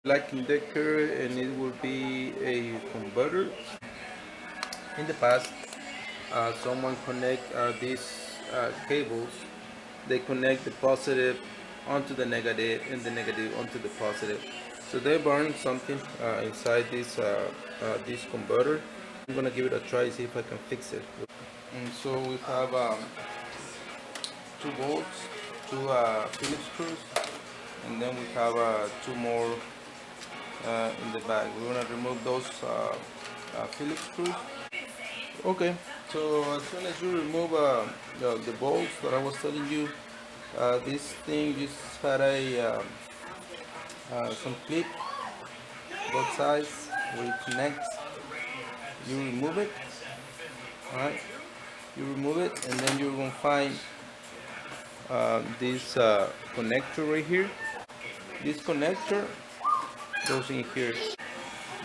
Black inverter, and it will be a converter. In the past, someone connect these cables. They connect the positive onto the negative and the negative onto the positive. So they burn something inside this converter. I'm gonna give it a try, see if I can fix it. And so we have 2 bolts, 2 Phillips screws, and then we have 2 more in the back. We're gonna remove those Phillips screws. Okay, so as soon as you remove the bolts that I was telling you, this thing just had some clip both sides where it connects. You remove it, alright? You remove it, and then you're gonna find this connector right here. This connector goes in here.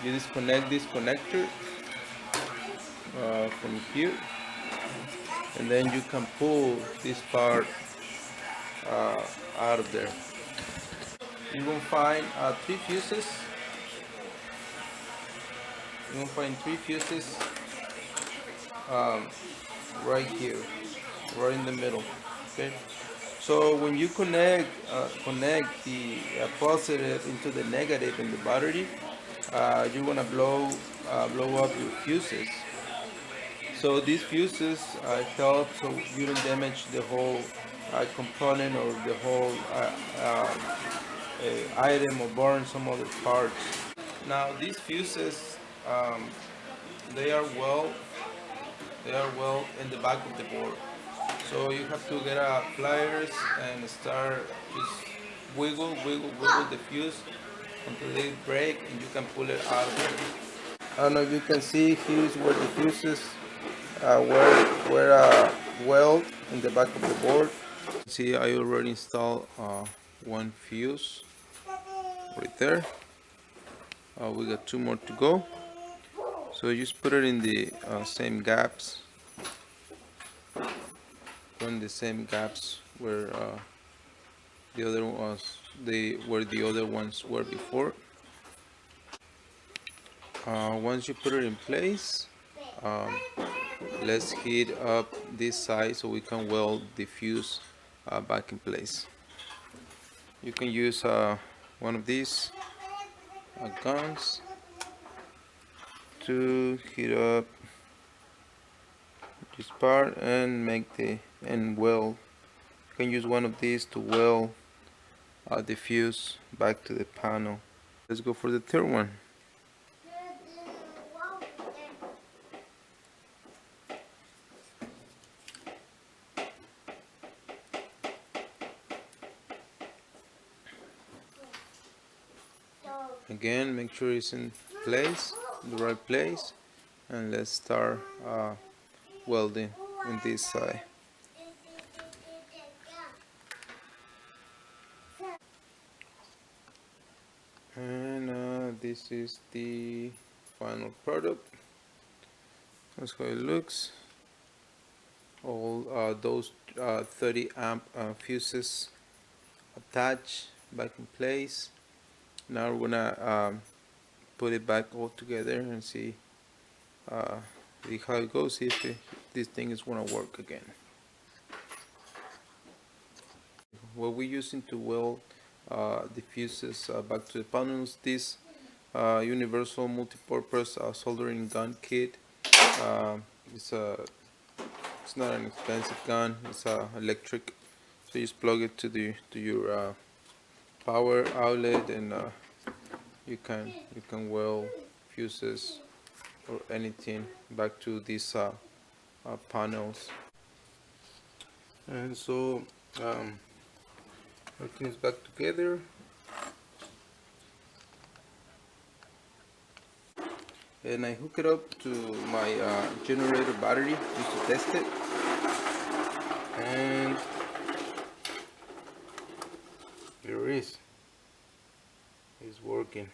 You disconnect this connector from here, and then you can pull this part out of there. You're gonna find 3 fuses. You're gonna find 3 fuses right here, right in the middle. Okay. So when you connect the positive into the negative in the battery, you're gonna blow up your fuses. So these fuses help so you don't damage the whole component or the whole item or burn some other parts. Now these fuses, um, they are well in the back of the board. So you have to get pliers and start just wiggle the fuse until they break and you can pull it out of there. I don't know if you can see, here's where the fuses were weld in the back of the board. See, I already installed 1 fuse right there. We got 2 more to go. So you just put it in the same gaps. When the same gaps where the other ones where the other ones were before. Once you put it in place, um, let's heat up this side so we can weld the fuse back in place. You can use one of these guns to heat up this part and weld. You can use one of these to weld the fuse back to the panel. Let's go for the third one. Again, make sure it's in place, the right place, and let's start welding in this side. And this is the final product. That's how it looks. All those 30 amp fuses attached back in place. Now we're gonna put it back all together and see how it goes, see if this thing is gonna work again. What we're using to weld the fuses back to the panels, this universal multi-purpose soldering gun kit. It's not an expensive gun, it's electric, so you just plug it to your power outlet, and you can weld fuses or anything back to these panels. And so everything's back together. And I hook it up to my generator battery just to test it. And there it is. It's working.